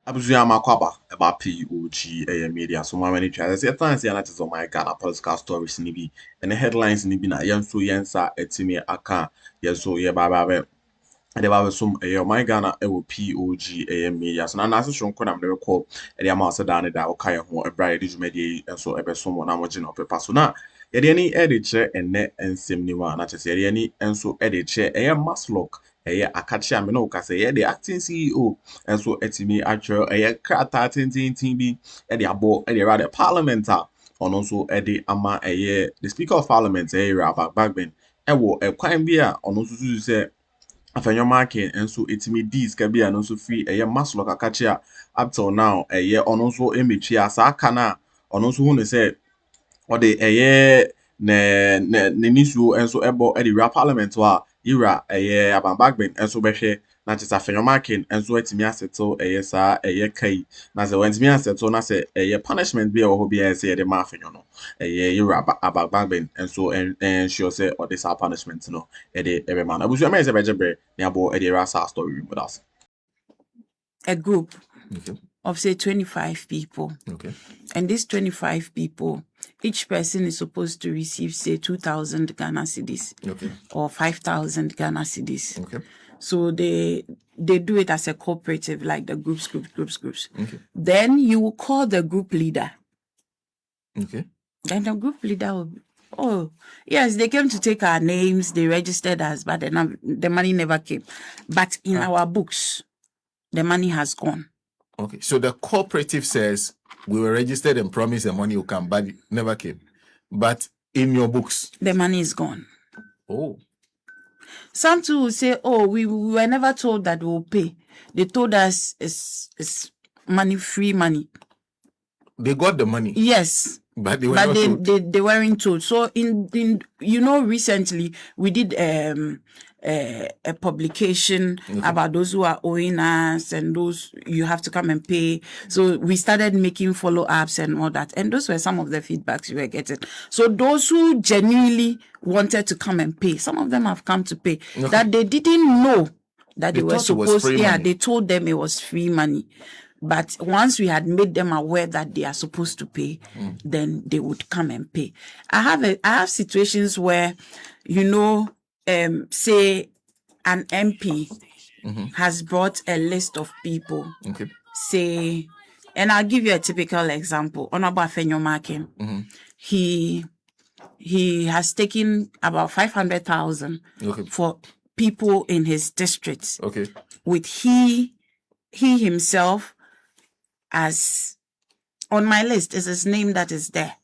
Abusuya makwaba about POG Media. So my many tries. I times the analysis on my Ghana political stories ni bi and the headlines ni bi na yenso yensa etimi aka yenso ye baba de baba sum my Ghana POG Media. So na nasa shonko na mde call e ama asa da ne da oka ye ho e bra ye djumedi enso ebe so mo na mo gina opepa so na ye de ni e de che enne ensem ni wa na chese ye de ni enso e de che Masloc akachi ame no ka say the acting CEO and so etimi actual krata tintin bi the abo the rather parliament on also the ama the speaker of parliament raba Bagbin wo kwan bi a on also so say Afenyo marking and so etimi dis ka bi no so free Masloc akachi up till now on also emechi asa kana on also who say or the ne nisuo enso ebo the rap parliament wa ira Bagbin enso behwe na chesa Afenyo marking enso etimi aseto sa kai na se wentimi aseto na se punishment bi e wo bi say the ma Afenyo no ira Bagbin enso and sure say or this punishment no the every man abusu am say bejebre ne abo the rasa story with us a group Okay. of say 25 people. Okay. And these 25 people, each person is supposed to receive say 2,000 Ghana cedis. Okay. Or 5,000 Ghana cedis. Okay. So they do it as a cooperative, like the groups. Okay. Then you will call the group leader. Okay. Then the group leader will be, oh, yes, they came to take our names, they registered us, but the money never came. But in our books, the money has gone. Okay. So the cooperative says we were registered and promised the money will come, but it never came. But in your books, the money is gone. Oh. Some too will say, oh, we were never told that we'll pay. They told us it's money, free money. They got the money. Yes. But they were not told. They weren't told. So in recently we did a publication about those who are owing us and those you have to come and pay. So we started making follow-ups and all that. And those were some of the feedbacks we were getting. So those who genuinely wanted to come and pay, some of them have come to pay. Okay. That they didn't know that they were supposed to. Yeah, they told them it was free money. But once we had made them aware that they are supposed to pay, then they would come and pay. I have situations where, say an MP has brought a list of people. Okay. Say, and I'll give you a typical example. Honorable Afenyo marking. He has taken about 500,000 for people in his district. Okay. With he himself as on my list is his name that is there.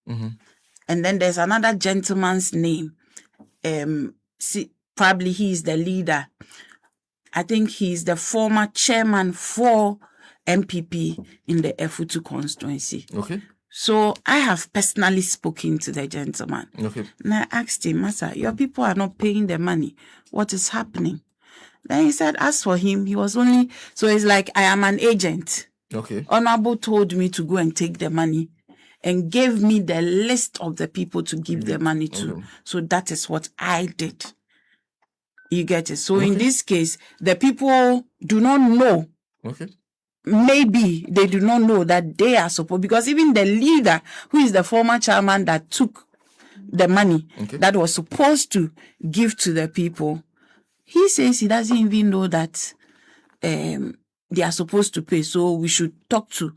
And then there's another gentleman's name. Probably he's the leader. I think he's the former chairman for MPP in the Efutu constituency. Okay. So I have personally spoken to the gentleman. Okay. And I asked him, Master, your people are not paying the money. What is happening? Then he said, as for him, he was only, so it's like, I am an agent. Okay. Honorable told me to go and take the money and gave me the list of the people to give the money to. Okay. So that is what I did. You get it? So in this case, the people do not know. Okay. Maybe they do not know that they are supposed, because even the leader, who is the former chairman that took the money that was supposed to give to the people, he says he doesn't even know that they are supposed to pay. So we should talk to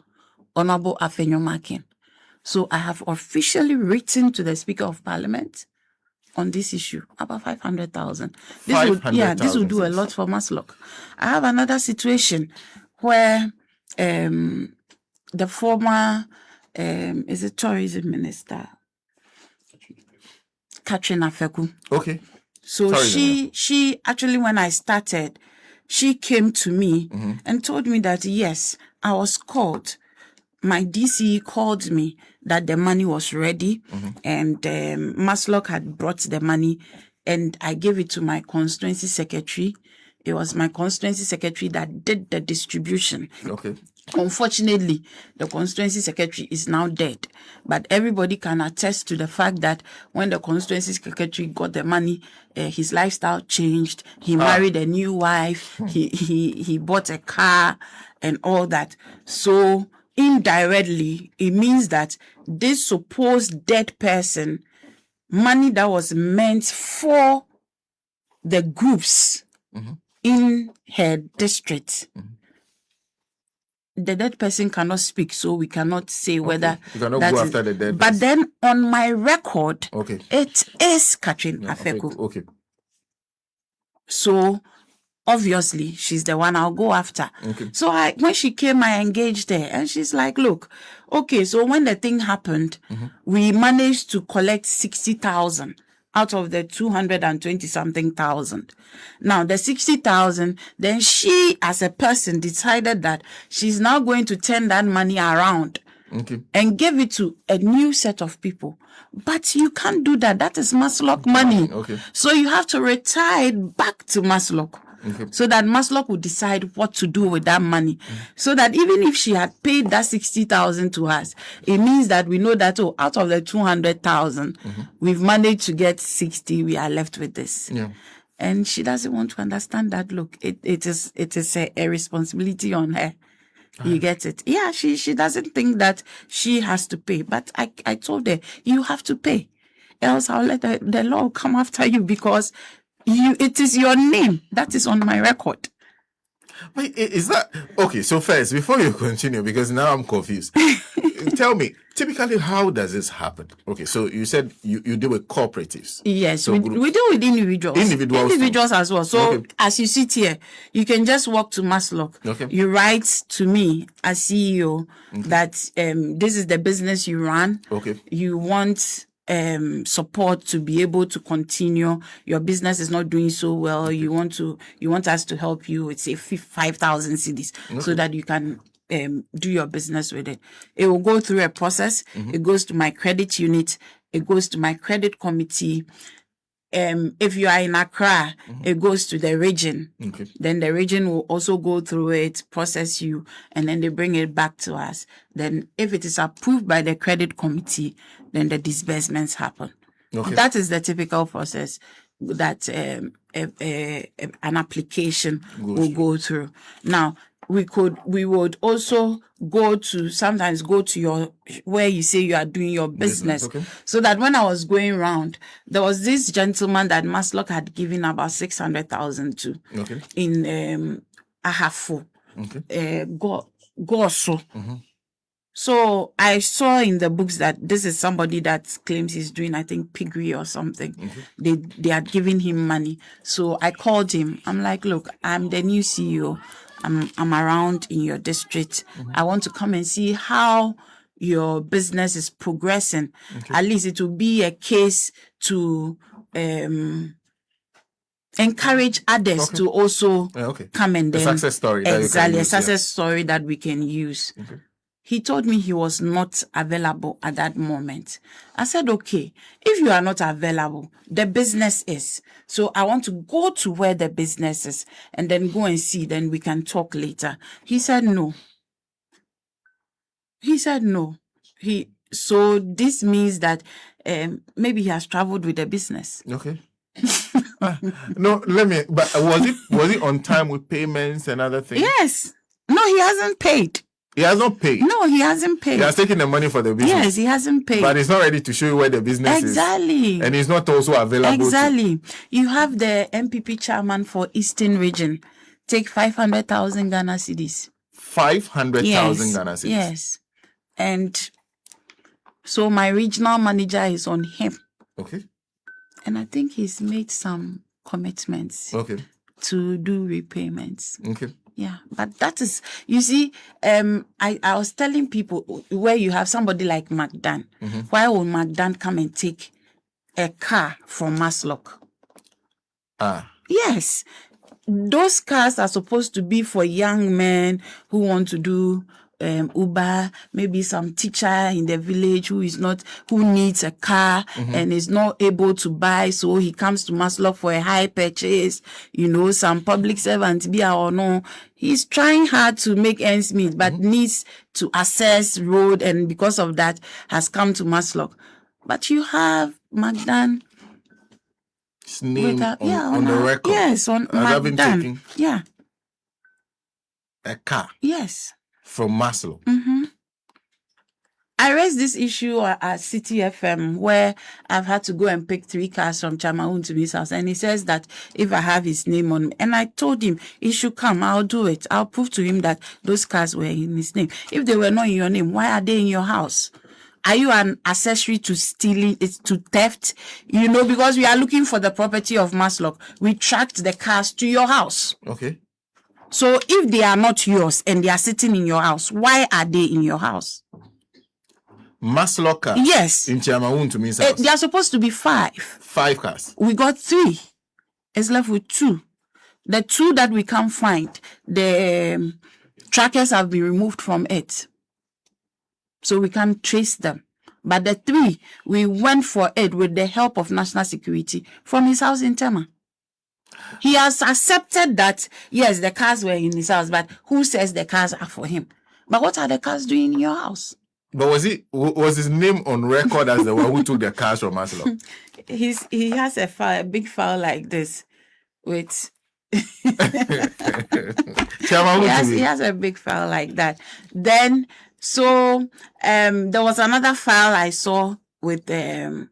Honorable Afenyo marking. So I have officially written to the Speaker of Parliament on this issue about 500,000. This would do a lot for Masloc. I have another situation where the former is a tourism minister, Katrina Feku. Okay. So she actually, when I started, she came to me and told me that yes, I was called. My DCE called me that the money was ready and Masloc had brought the money and I gave it to my constituency secretary. It was my constituency secretary that did the distribution. Okay. Unfortunately, the constituency secretary is now dead. But everybody can attest to the fact that when the constituency secretary got the money, his lifestyle changed. He married a new wife. He bought a car and all that. So indirectly, it means that this supposed dead person, money that was meant for the groups in her district, the dead person cannot speak, so we cannot say whether you cannot that go is, after the dead but person. then on my record, Okay. it is Catherine Afenyo. Okay. So obviously she's the one I'll go after. Okay. So when she came, I engaged her, and she's like, look, okay, so when the thing happened, we managed to collect 60,000 out of the 220 something thousand. Now the 60,000, then she as a person decided that she's now going to turn that money around and give it to a new set of people. But you can't do that. That is Masloc money. Okay. So you have to retire it back to Masloc. So that Masloc would decide what to do with that money. So that even if she had paid that 60,000 to us, it means that we know that, out of the 200,000, we've managed to get 60, we are left with this. Yeah. And she doesn't want to understand that. Look, it is a responsibility on her. You get it? Yeah, she doesn't think that she has to pay. But I told her, you have to pay. Else I'll let the law come after you, because it is your name that is on my record. Wait, is that okay? So first, before you continue, because now I'm confused, tell me, typically, how does this happen? Okay, so you said you deal with cooperatives. Yes, so we deal with individuals. Individuals as well. So as you sit here, you can just walk to Masloc. Okay. You write to me as CEO that this is the business you run. Okay. You want support to be able to continue. Your business is not doing so well. You want us to help you with, say, 5,000 cedis so that you can do your business with it. It will go through a process. It goes to my credit unit. It goes to my credit committee. If you are in Accra, it goes to the region. Okay. Then the region will also go through it, process you, and then they bring it back to us. Then if it is approved by the credit committee, then the disbursements happen. Okay. That is the typical process that an application will go through. Now, we would also sometimes go to your, where you say you are doing your business. Okay. So that when I was going around, there was this gentleman that Masloc had given about 600,000 to in Akuffo, Goso. So I saw in the books that this is somebody that claims he's doing, I think, piggery or something. They had given him money. So I called him. I'm like, look, I'm the new CEO. I'm around in your district. I want to come and see how your business is progressing. At least it will be a case to encourage others to also come and then. A success story. Exactly, a success story that we can use. He told me he was not available at that moment. I said, okay, if you are not available, the business is. So I want to go to where the business is and then go and see, then we can talk later. He said no. So this means that maybe he has traveled with the business. Okay. No, but was it on time with payments and other things? Yes. No, he hasn't paid. He has not paid. No, he hasn't paid. He has taken the money for the business. Yes, he hasn't paid. But he's not ready to show you where the business is. Exactly. And he's not also available. Exactly. You have the MPP chairman for Eastern Region. Take 500,000 Ghana cedis. 500,000 Ghana cedis? Yes. And so my regional manager is on him. Okay. And I think he's made some commitments. Okay. To do repayments. Okay. Yeah, but that is, you see, I was telling people, where you have somebody like Magdan, why will Magdan come and take a car from Masloc? Yes, those cars are supposed to be for young men who want to do Uber, maybe some teacher in the village who needs a car and is not able to buy, so he comes to Masloc for a high purchase. Some public servant, be or no, he's trying hard to make ends meet, but needs to access road, and because of that has come to Masloc. But you have Magdan. His name on the record. Yes, on Magdan. Yeah. A car. Yes. From Masloc. I raised this issue at City FM, where I've had to go and pick 3 cars from Chamaun to his house. And he says that if I have his name on, and I told him he should come, I'll do it. I'll prove to him that those cars were in his name. If they were not in your name, why are they in your house? Are you an accessory to stealing, to theft? Because we are looking for the property of Masloc. We tracked the cars to your house. Okay. So if they are not yours and they are sitting in your house, why are they in your house? Masloc cars? Yes. In Chamaun to me's house? They are supposed to be 5. 5 cars? We got 3. It's left with 2. The 2 that we can't find, the trackers have been removed from it. So we can't trace them. But the 3, we went for it with the help of national security from his house in Tema. He has accepted that, yes, the cars were in his house, but who says the cars are for him? But what are the cars doing in your house? But was his name on record as the one who took the cars from Masloc? He has a big file like this with... he has a big file like that. Then, so there was another file I saw with the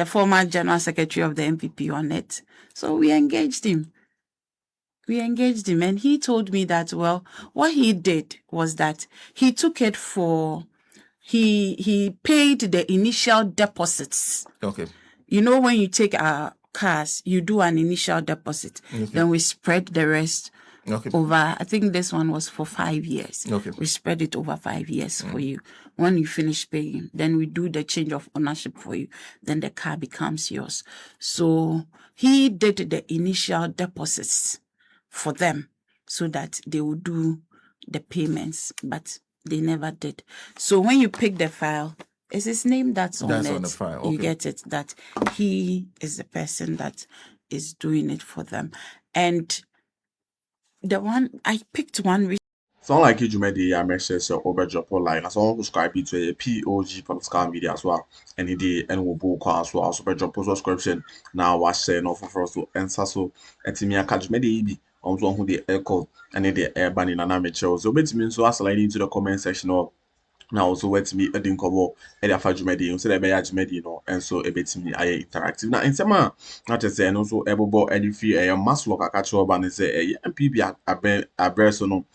former General Secretary of the MPP on it. So we engaged him. And he told me that, well, what he did was that he took it for, he paid the initial deposits. Okay. When you take our cars, you do an initial deposit. Okay. Then we spread the rest over, I think this one was for 5 years. Okay. We spread it over 5 years for you. When you finish paying, then we do the change of ownership for you. Then the car becomes yours. So he did the initial deposits for them so that they would do the payments, but they never did. So when you pick the file, it's his name that's on the file. Okay. You get it, that he is the person that is doing it for them. And the one, I picked one. Sound like you made the message over drop online. As long as subscribe to a POG Political Media as well. Any day and we'll book as well. Also, drop subscription now. Watch say no for us to answer so. Etimia catch me on who the echo and the air banning and amateur. So, bet me so as into the comment section of. Now also wait me edin kobo edi afa dwumadi so that be ya dwumadi no enso ebetimi aye interactive na nsema na tese no so ebobo edi fi Masloc aka che oba ne se MPB abeso no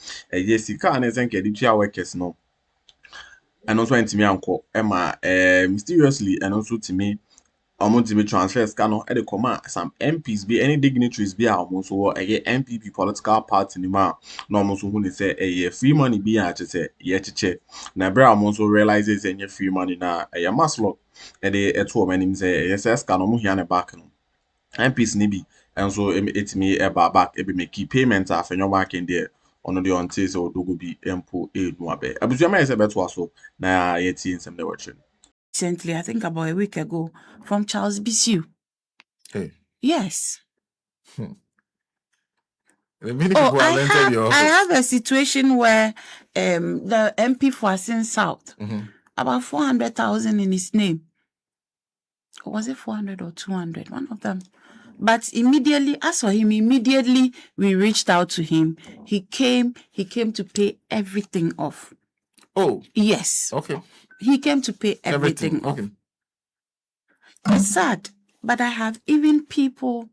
sika na zen ke di tua workers no and also ntimi anko ema mysteriously and also timi to be transfers cano at the command some MPs be any dignitaries be almost or a MPP political party ni ma no almost who say a free money be at say che na bra almost realizes any free money na a Masloc and the 2 men say yes cano mu here back no MPs ni bi and so it me back e be make payments Afenyo back in there on the on say so dogo bi empo no abe abusua say beto so na yeti nsem dey watching recently, I think about a week ago, from Charles Bisu. Hey. Yes. I have a situation where the MP for Asin South, about 400,000 in his name. Or was it 400 or 200? One of them. But immediately, as for him, we reached out to him. He came to pay everything off. Oh. Yes. Okay. He came to pay everything off. Okay. It's sad, but I have even people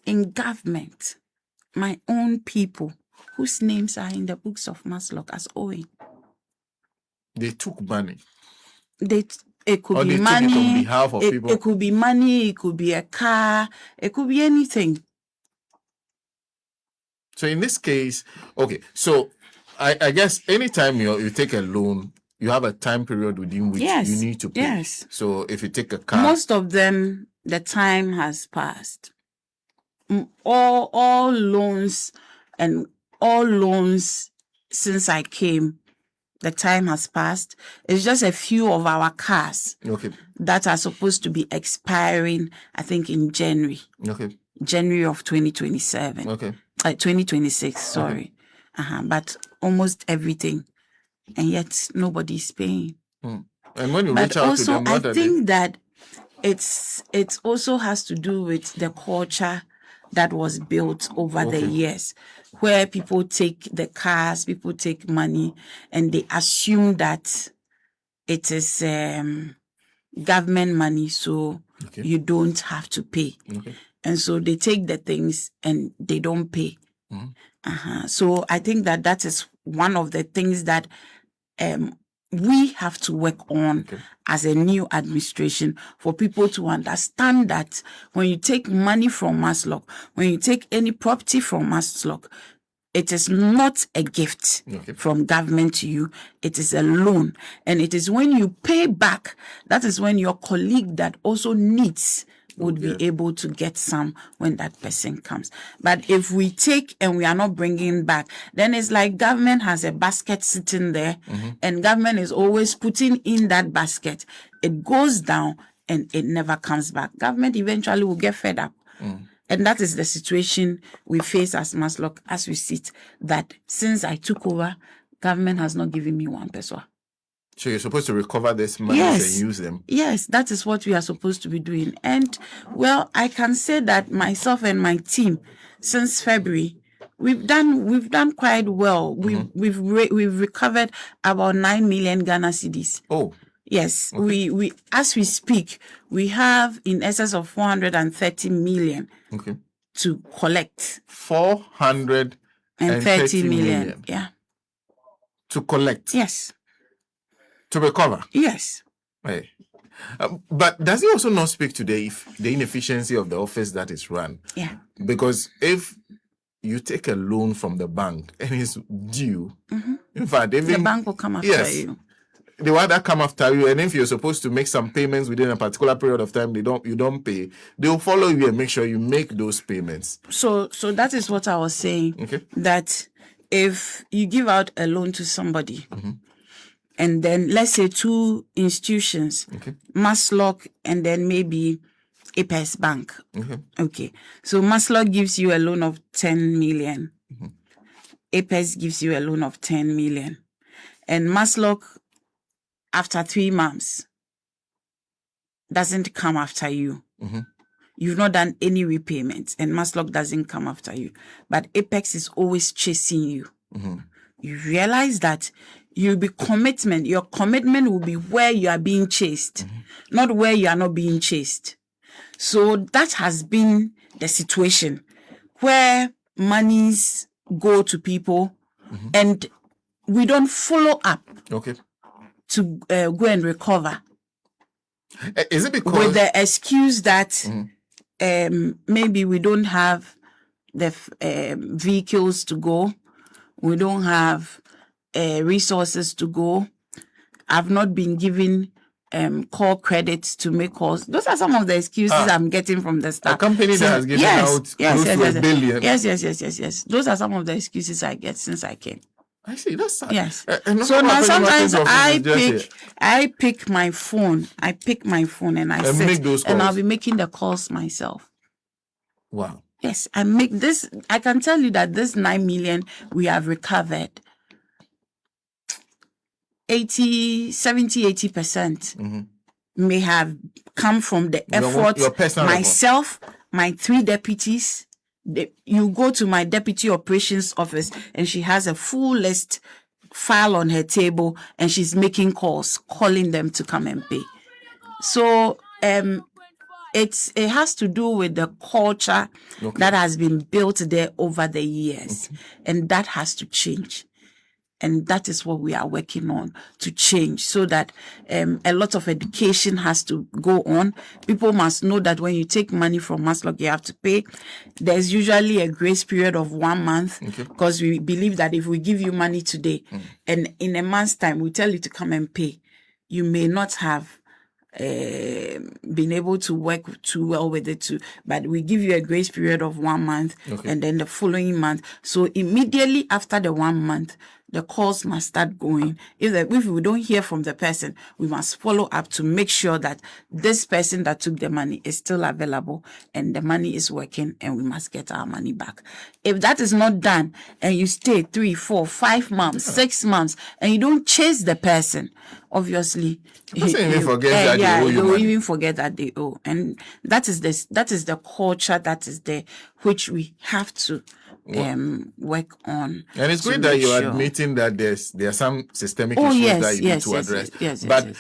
in government, my own people, whose names are in the books of Masloc as owing. They took money. It could be money. Took it on behalf of people. It could be money. It could be a car. It could be anything. So in this case, okay. So I guess anytime you take a loan, you have a time period within which you need to pay. Yes. So if you take a car, most of them, the time has passed. All loans since I came, The time has passed. It's just a few of our cars that are supposed to be expiring, I think, in January. January of 2027. 2026, sorry. But almost everything. And yet nobody's paying. And when you reach out to them, I think that it also has to do with the culture that was built over the years, where people take the cars, people take money, and they assume that it is government money, so you don't have to pay. And so they take the things and they don't pay. So I think that is one of the things that we have to work on as a new administration, for people to understand that when you take money from Masloc, when you take any property from Masloc, it is not a gift from government to you. It is a loan. And it is when you pay back, that is when your colleague that also needs would be able to get some when that person comes. But if we take and we are not bringing back, then it's like government has a basket sitting there and government is always putting in that basket. It goes down and it never comes back. Government eventually will get fed up. And that is the situation we face as Masloc as we sit, that since I took over, government has not given me 1 peso. So you're supposed to recover this money and use them? Yes, that is what we are supposed to be doing. And, well, I can say that myself and my team, since February, we've done quite well. We've recovered about 9 million Ghana cedis. Oh. Yes, we as we speak, we have in excess of 430 million to collect. 430 million. Yeah. To collect? Yes. To recover? Yes. Right. But does it also not speak to the inefficiency of the office that is run? Yeah. Because if you take a loan from the bank and it's due, in fact, even the bank will come after you. They will either come after you, and if you're supposed to make some payments within a particular period of time, you don't pay, they'll follow you and make sure you make those payments. So that is what I was saying. That if you give out a loan to somebody, and then let's say 2 institutions, Masloc and then maybe Apex Bank. So Masloc gives you a loan of 10 million. Apex gives you a loan of 10 million. And Masloc, after 3 months, doesn't come after you. You've not done any repayments, and Masloc doesn't come after you. But Apex is always chasing you. You realize that your commitment will be where you are being chased, not where you are not being chased. So that has been the situation where monies go to people and we don't follow up to go and recover. Is it because with the excuse that maybe we don't have the vehicles to go, we don't have resources to go, I've not been given call credits to make calls. Those are some of the excuses I'm getting from the staff. A company that has given out close to $1 billion. Yes. Those are some of the excuses I get since I came. I see. That's sad. Yes. So now sometimes I pick my phone. I pick my phone and I sit and I'll be making the calls myself. Wow. Yes, I make this. I can tell you that this 9 million we have recovered 80% may have come from the effort myself, my 3 deputies. You go to my deputy operations office and she has a full list file on her table and she's making calls, calling them to come and pay. So it has to do with the culture that has been built there over the years, and that has to change. And that is what we are working on to change, so that a lot of education has to go on. People must know that when you take money from Masloc, you have to pay. There's usually a grace period of 1 month, because we believe that if we give you money today and in a month's time we tell you to come and pay, you may not have been able to work too well with it too, but we give you a grace period of 1 month and then the following month. So immediately after the 1 month, the calls must start going. If we don't hear from the person, we must follow up to make sure that this person that took the money is still available and the money is working, and we must get our money back. If that is not done and you stay 3, 4, 5 months, 6 months, and you don't chase the person, obviously, even forget that they owe you they'll money. even forget that they owe. And that is the culture that is there, which we have to work on. And it's great that you're admitting that there are some systemic issues that you need to address. Yes, but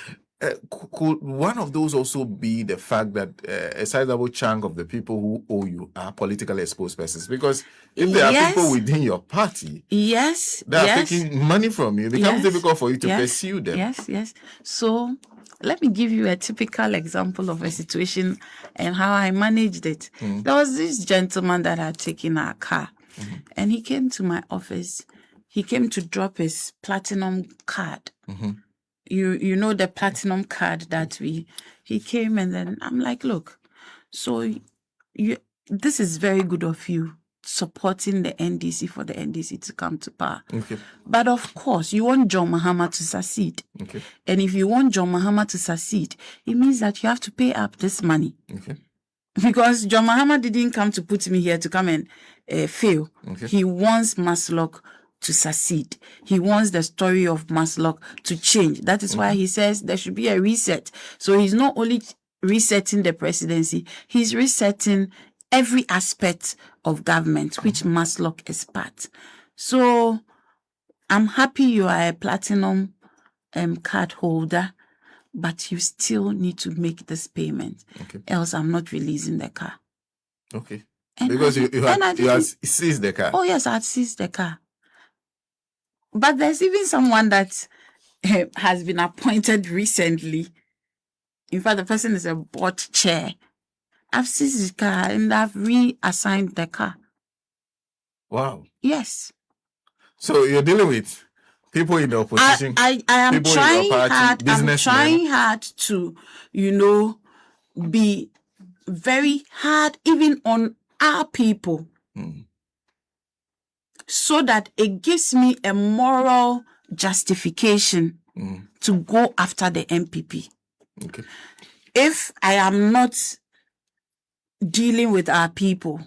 could one of those also be the fact that a sizable chunk of the people who owe you are politically exposed persons? Because if there are people within your party that are taking money from you, it becomes difficult for you to pursue them. Yes. So let me give you a typical example of a situation and how I managed it. There was this gentleman that had taken our car, and he came to my office. He came to drop his platinum card. You know the platinum card that he came, and then I'm like, look, so this is very good of you supporting the NDC for the NDC to come to power. Okay. But of course, you want John Mahama to succeed. Okay. And if you want John Mahama to succeed, it means that you have to pay up this money. Okay. Because John Mahama didn't come to put me here to come and fail. Okay. He wants Masloc to succeed. He wants the story of Masloc to change. That is why he says there should be a reset. So he's not only resetting the presidency, he's resetting every aspect of government, which Masloc is part. So I'm happy you are a platinum card holder, but you still need to make this payment. Okay. Else I'm not releasing the car. Okay. And because you had seized the car. Oh yes, I had seized the car. But there's even someone that has been appointed recently. In fact, the person is a board chair. I've seized the car and I've reassigned the car. Wow. Yes. So you're dealing with people in the opposition. I am trying hard. I'm trying hard to, be very hard even on our people. So that it gives me a moral justification to go after the MPP. Okay. If I am not dealing with our people,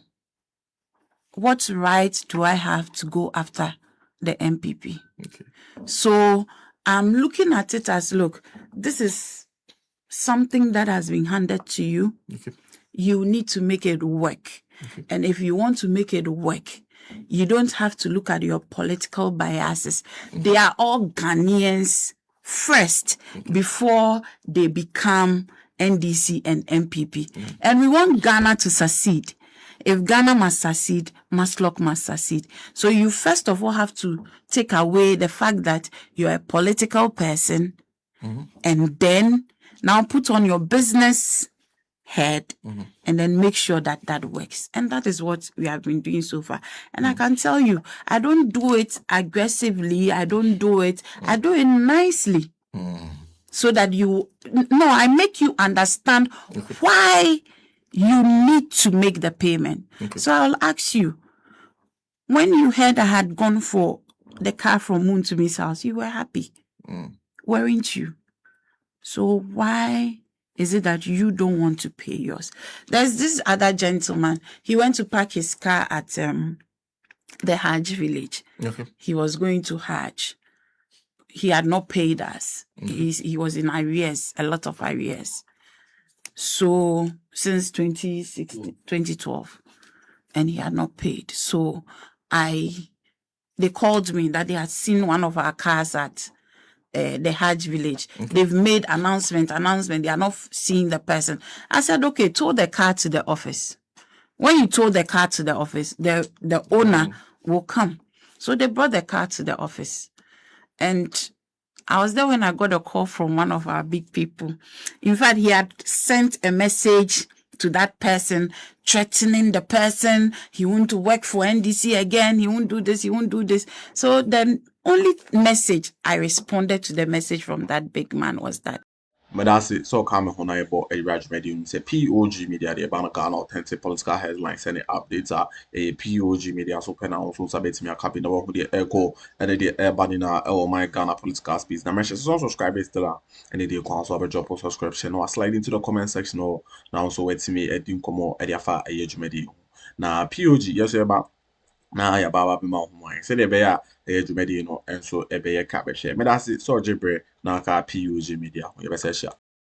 what right do I have to go after the MPP? Okay. So I'm looking at it as, look, this is something that has been handed to you. Okay. You need to make it work. Okay. And if you want to make it work, you don't have to look at your political biases. They are all Ghanaians first before they become NDC and MPP. And we want Ghana to succeed. If Ghana must succeed, Masloc must succeed. So you first of all have to take away the fact that you're a political person and then now put on your business head and then make sure that that works. And that is what we have been doing so far. And I can tell you, I don't do it aggressively. I do it nicely. So that I make you understand why you need to make the payment. Okay. So I'll ask you, when you heard I had gone for the car from Moon to Miss House, you were happy, weren't you? So why is it that you don't want to pay yours? There's this other gentleman. He went to park his car at the Hajj village. Okay. He was going to Hajj. He had not paid us. He was in arrears, a lot of arrears. So since 2012, and he had not paid. So they called me that they had seen one of our cars at the Hajj village. Okay. They've made announcement. They are not seeing the person. I said, okay, tow the car to the office. When you tow the car to the office, the owner will come. So they brought the car to the office. And I was there when I got a call from one of our big people. In fact, he had sent a message to that person, threatening the person. He won't work for NDC again. He won't do this. He won't do this. So the only message I responded to the message from that big man was that Medasi so come hona ebo a raj medium say POG Media the banaka authentic political headlines and updates are a POG Media so pen also sabet me a copy no who the echo and the banina oh my Ghana political space. Now mention so subscribe still and the also have a drop of subscription or slide into the comment section or now so wait me a dim como a fa a age medium. Now POG yes about na ya baba bi ma ho wan se de be ya e dwumadi no enso e be ye ka be hwe me da se so jebre na ka POG Media ye be se